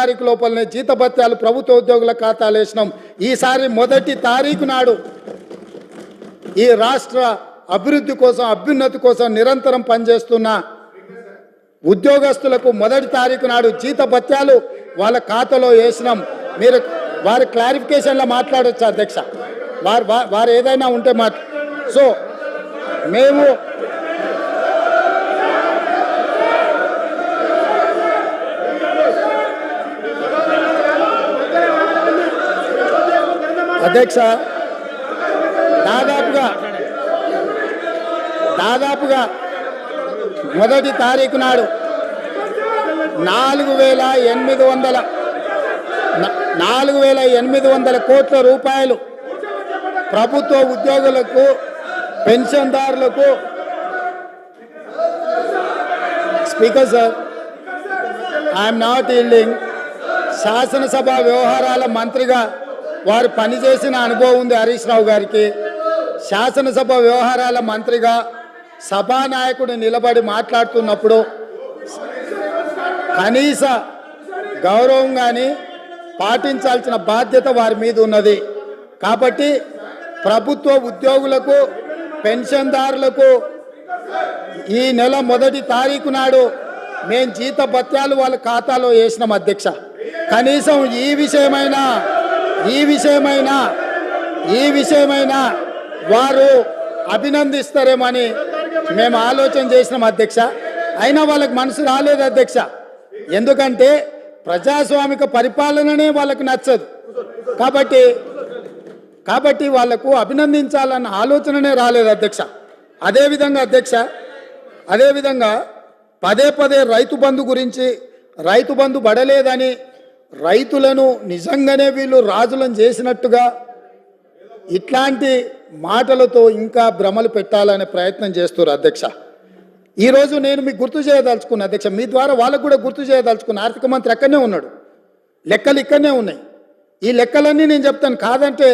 తారీఖు లోపలనే జీతభత్యాలు ప్రభుత్వ ఉద్యోగుల ఖాతాలు వేసినాం. ఈసారి మొదటి తారీఖు నాడు ఈ రాష్ట్ర అభివృద్ధి కోసం అభ్యున్నతి కోసం నిరంతరం పనిచేస్తున్న ఉద్యోగస్తులకు మొదటి తారీఖు నాడు జీతభత్యాలు వాళ్ళ ఖాతాలో వేసినాం. మీరు వారి క్లారిఫికేషన్లో మాట్లాడవచ్చు అధ్యక్ష, వారు ఏదైనా ఉంటే సో మేము అధ్యక్ష దాదాపుగా మొదటి తారీఖు నాడు 4,800 కోట్ల రూపాయలు ప్రభుత్వ ఉద్యోగులకు పెన్షన్దారులకు. Speaker sir, I'm not yielding. శాసనసభ వ్యవహారాల మంత్రిగా వారు పనిచేసిన అనుభవం ఉంది హరీష్ రావు గారికి. శాసనసభ వ్యవహారాల మంత్రిగా సభానాయకుడు నిలబడి మాట్లాడుతున్నప్పుడు కనీస గౌరవం కానీ పాటించాల్సిన బాధ్యత వారి మీద ఉన్నది. కాబట్టి ప్రభుత్వ ఉద్యోగులకు పెన్షన్దారులకు ఈ నెల మొదటి తారీఖు నాడు మేము జీతభత్యాలు వాళ్ళ ఖాతాలో వేసినాం అధ్యక్ష. కనీసం ఈ విషయమైనా వారు అభినందిస్తారేమని మేము ఆలోచన చేసినాం అధ్యక్ష. అయినా వాళ్ళకి మనసు రాలేదు అధ్యక్ష. ఎందుకంటే ప్రజాస్వామిక పరిపాలననే వాళ్ళకు నచ్చదు. కాబట్టి వాళ్లకు అభినందించాలన్న ఆలోచననే రాలేదు అధ్యక్ష. అదేవిధంగా పదే రైతు బంధు గురించి, రైతు బంధు పడలేదని, రైతులను నిజంగానే వీళ్ళు రాజులను చేసినట్టుగా ఇట్లాంటి మాటలతో ఇంకా భ్రమలు పెట్టాలనే ప్రయత్నం చేస్తున్నారు అధ్యక్ష. ఈరోజు నేను మీకు గుర్తు చేయదలుచుకున్నా అధ్యక్ష, మీ ద్వారా వాళ్ళకు కూడా గుర్తు చేయదలుచుకున్నా. ఆర్థిక మంత్రి అక్కడనే ఉన్నాడు, లెక్కలు ఇక్కడనే ఉన్నాయి. ఈ లెక్కలన్నీ నేను చెప్తాను, కాదంటే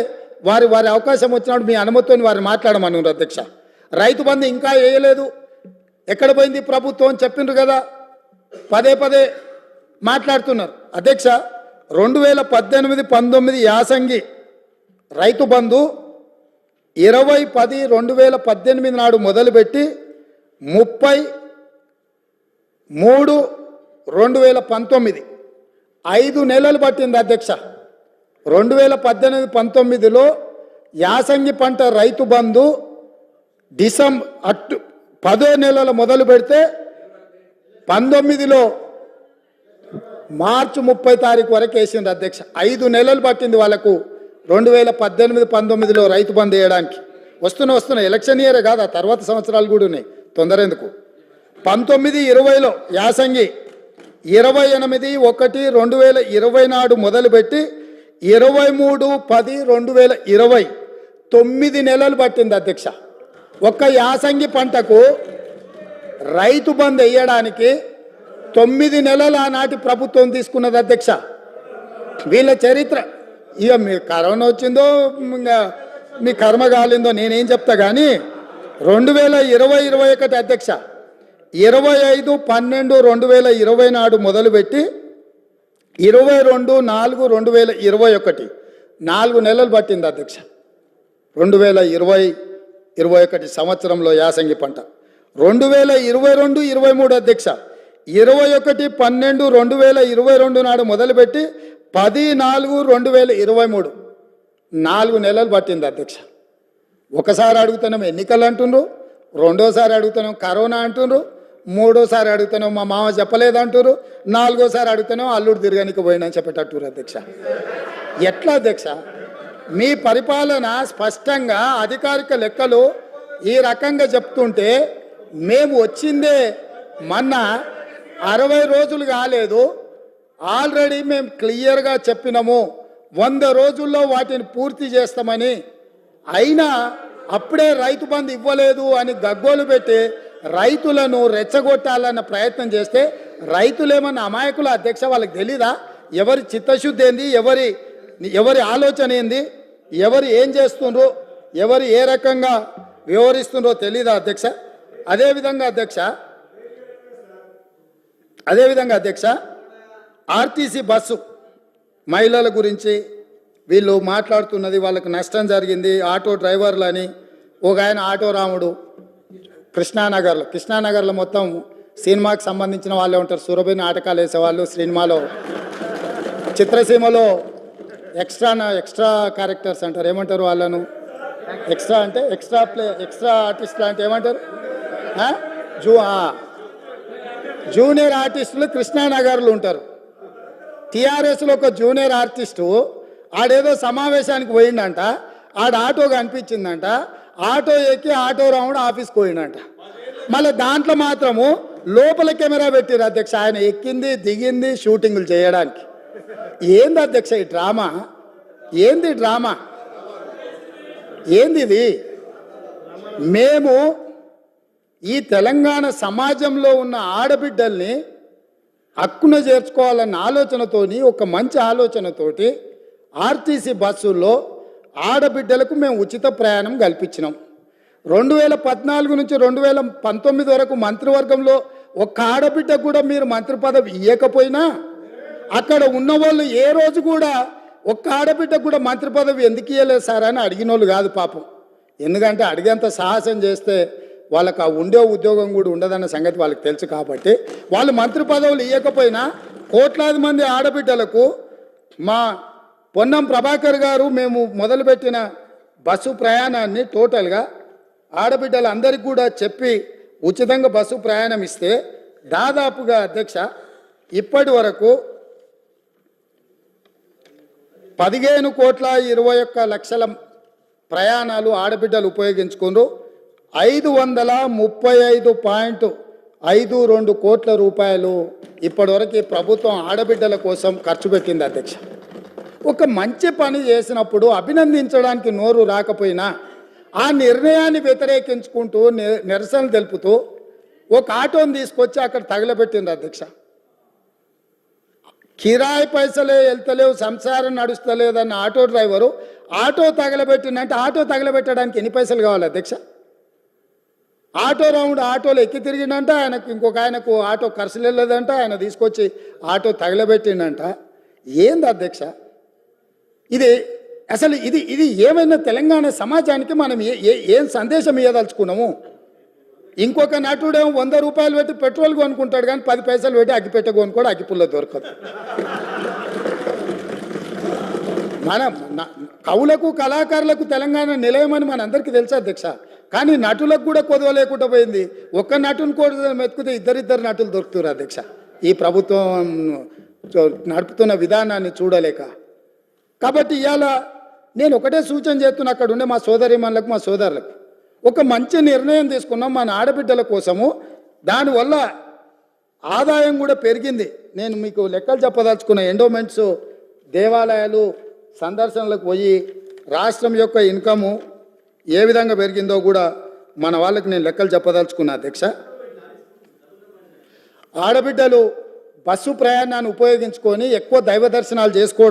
వారి అవకాశం వచ్చినప్పుడు మీ అనుమతితో వారిని మాట్లాడమని అధ్యక్ష. రైతు బంధు ఇంకా వేయలేదు, ఎక్కడ పోయింది ప్రభుత్వం అని చెప్పిండ్రు కదా, పదే మాట్లాడుతున్నారు అధ్యక్ష. 2018-19 యాసంగి రైతు బంధు 20-10-2018 నాడు మొదలుపెట్టి 30-3-2019 5 నెలలు పట్టింది అధ్యక్ష. 2018-19లో యాసంగి పంట రైతు బంధు డిసెంబర్ 10 నెలల మొదలు పెడితే 19లో మార్చి 30 తారీఖు వరకు వేసింది అధ్యక్ష. 5 నెలలు పట్టింది వాళ్ళకు 2018-19లో రైతు బంధు వేయడానికి. వస్తున్నా ఎలక్షన్ ఇయరే కాదు, ఆ తర్వాత సంవత్సరాలు కూడా ఉన్నాయి, తొందర ఎందుకు. 19-20లో యాసంగి 28-1-2020 నాడు మొదలుపెట్టి 23-10-2020 9 నెలలు పట్టింది అధ్యక్ష. ఒక్క యాసంగి పంటకు రైతు బంధు వేయడానికి 9 నెలలు ఆనాటి ప్రభుత్వం తీసుకున్నది అధ్యక్ష. వీళ్ళ చరిత్ర ఇక మీ కరోనా వచ్చిందో మీ కర్మ కాలిందో నేనేం చెప్తా కానీ 2020-21 అధ్యక్ష 25-12-2020 నాడు మొదలుపెట్టి 22-4-2021 4 నెలలు పట్టింది అధ్యక్ష. 2020-21 సంవత్సరంలో యాసంగి పంట. 2022-23 అధ్యక్ష 21-12-2022 నాడు మొదలుపెట్టి 10-4-2023 4 నెలలు పట్టింది అధ్యక్ష. ఒకసారి అడుగుతున్నాం ఎన్నికలు అంటుండ్రు, రెండోసారి అడుగుతున్నాం కరోనా అంటుండ్రు, మూడోసారి అడుగుతున్నాం మా మామ చెప్పలేదు అంటున్నారు, నాలుగోసారి అడుగుతున్నాం అల్లుడు తిరగనికి పోయినని చెప్పేటట్టురు అధ్యక్ష. ఎట్లా అధ్యక్ష మీ పరిపాలన? స్పష్టంగా అధికారిక లెక్కలు ఈ రకంగా చెప్తుంటే మేము వచ్చిందే మొన్న 60 రోజులు కాలేదు, ఆల్రెడీ మేము క్లియర్గా చెప్పినాము 100 రోజుల్లో వాటిని పూర్తి చేస్తామని. అయినా అప్పుడే రైతు బంధు ఇవ్వలేదు అని గగ్గోలు పెట్టి రైతులను రెచ్చగొట్టాలన్న ప్రయత్నం చేస్తే రైతులేమన్నా అమాయకుల అధ్యక్ష? వాళ్ళకి తెలీదా ఎవరి చిత్తశుద్ధి ఏంది, ఎవరి ఆలోచన ఏంది, ఎవరు ఏం చేస్తుండ్రో, ఎవరు ఏ రకంగా వ్యవహరిస్తుండ్రో తెలీదా అధ్యక్ష? అదేవిధంగా అధ్యక్ష ఆర్టీసీ బస్సు మహిళల గురించి వీళ్ళు మాట్లాడుతున్నది, వాళ్ళకి నష్టం జరిగింది, ఆటో డ్రైవర్లని. ఒక ఆయన ఆటో రాముడు కృష్ణానగర్లో మొత్తం సినిమాకి సంబంధించిన వాళ్ళే ఉంటారు. సురభి నాటకాలు వేసేవాళ్ళు, సినిమాలో చిత్రసీమలో ఎక్స్ట్రా క్యారెక్టర్స్ అంటారు, ఏమంటారు వాళ్ళను? ఎక్స్ట్రా అంటే ఎక్స్ట్రా ఆర్టిస్టులు అంటే ఏమంటారు? జూనియర్ ఆర్టిస్టులు కృష్ణానగర్లు ఉంటారు. టీఆర్ఎస్లో ఒక జూనియర్ ఆర్టిస్టు ఆడేదో సమావేశానికి పోయిండంట, ఆటో కనిపించిందంట, ఆటో ఎక్కి ఆటో రాముడు ఆఫీస్కి పోయిండంట. మళ్ళీ దాంట్లో మాత్రము లోపల కెమెరా పెట్టిరు అధ్యక్ష, ఆయన ఎక్కింది దిగింది షూటింగులు చేయడానికి. ఏంది అధ్యక్ష ఈ డ్రామా? ఏంది డ్రామా? ఏంది ఇది? మేము ఈ తెలంగాణ సమాజంలో ఉన్న ఆడబిడ్డల్ని హక్కున చేర్చుకోవాలన్న ఆలోచనతోని, ఒక మంచి ఆలోచనతోటి ఆర్టీసీ బస్సుల్లో ఆడబిడ్డలకు మేము ఉచిత ప్రయాణం కల్పించినాం. 2014 నుంచి 2019 వరకు మంత్రివర్గంలో ఒక్క ఆడబిడ్డ కూడా మీరు మంత్రి పదవి ఇవ్వకపోయినా, అక్కడ ఉన్న వాళ్ళు ఏ రోజు కూడా ఒక్క ఆడబిడ్డ కూడా మంత్రి పదవి ఎందుకు ఇవ్వలేదు సార్ అని అడిగిన వాళ్ళు కాదు పాపం. ఎందుకంటే అడిగేంత సాహసం చేస్తే వాళ్ళకి ఆ ఉండే ఉద్యోగం కూడా ఉండదన్న సంగతి వాళ్ళకి తెలుసు. కాబట్టి వాళ్ళు మంత్రి పదవులు ఇవ్వకపోయినా కోట్లాది మంది ఆడబిడ్డలకు మా పొన్నం ప్రభాకర్ గారు మేము మొదలుపెట్టిన బస్సు ప్రయాణాన్ని టోటల్గా ఆడబిడ్డలందరికీ కూడా చెప్పి ఉచితంగా బస్సు ప్రయాణం ఇస్తే దాదాపుగా అధ్యక్ష ఇప్పటి వరకు 15,21,00,000 ప్రయాణాలు ఆడబిడ్డలు ఉపయోగించుకున్నారు. 535.52 కోట్ల రూపాయలు ఇప్పటివరకు ప్రభుత్వం ఆడబిడ్డల కోసం ఖర్చు పెట్టింది అధ్యక్ష. ఒక మంచి పని చేసినప్పుడు అభినందించడానికి నోరు రాకపోయినా ఆ నిర్ణయాన్ని వ్యతిరేకించుకుంటూ నిరసన తెలుపుతూ ఒక ఆటోని తీసుకొచ్చి అక్కడ తగలబెట్టింది అధ్యక్ష. కిరాయి పైసలే వెళ్తలేవు, సంసారం నడుస్తలేదన్న ఆటో డ్రైవరు ఆటో తగలబెట్టిందంటే ఆటో తగలబెట్టడానికి ఎన్ని పైసలు కావాలి అధ్యక్ష? ఆటో రౌండ్ ఆటోలో ఎక్కి తిరిగిందంట, ఆయనకు ఇంకొక ఆయనకు ఆటో ఖర్చులు వెళ్ళలేదంట, ఆయన తీసుకొచ్చి ఆటో తగలబెట్టిండంట. ఏంది అధ్యక్ష ఇది? అసలు ఇది ఏమైనా తెలంగాణ సమాజానికి మనం ఏం సందేశం ఇవ్వదలుచుకున్నాము? ఇంకొక నటుడేమో 100 రూపాయలు పెట్టి పెట్రోల్ కొనుక్కుంటాడు, కానీ 10 పైసలు పెట్టి అగ్గిపెట్ట కొనుక్కోడు, అగ్గిపుల్ల దొరకదు. మనం కవులకు కళాకారులకు తెలంగాణ నిలయమని మనందరికీ తెలుసు అధ్యక్ష. కానీ నటులకు కూడా కొదవ లేకుండా పోయింది. ఒక్క నటుని కూడా మెతుకుతే ఇద్దరిద్దరు నటులు దొరుకుతారు అధ్యక్ష, ఈ ప్రభుత్వం నడుపుతున్న విధానాన్ని చూడలేక. కాబట్టి ఇవాళ నేను ఒకటే సూచన చేస్తున్నా, అక్కడ ఉండే మా సోదరిమణులకు మా సోదరులకు ఒక మంచి నిర్ణయం తీసుకున్నాం మన ఆడబిడ్డల కోసము. దానివల్ల ఆదాయం కూడా పెరిగింది. నేను మీకు లెక్కలు చెప్పదలుచుకున్న ఎండోమెంట్స్, దేవాలయాలు సందర్శనలకు పోయి రాష్ట్రం యొక్క ఇన్కము ఏ విధంగా పెరిగిందో కూడా మన వాళ్ళకి నేను లెక్కలు చెప్పదలుచుకున్నా అధ్యక్ష. ఆడబిడ్డలు బస్సు ప్రయాణాన్ని ఉపయోగించుకొని ఎక్కువ దైవ దర్శనాలు చేసుకోవడం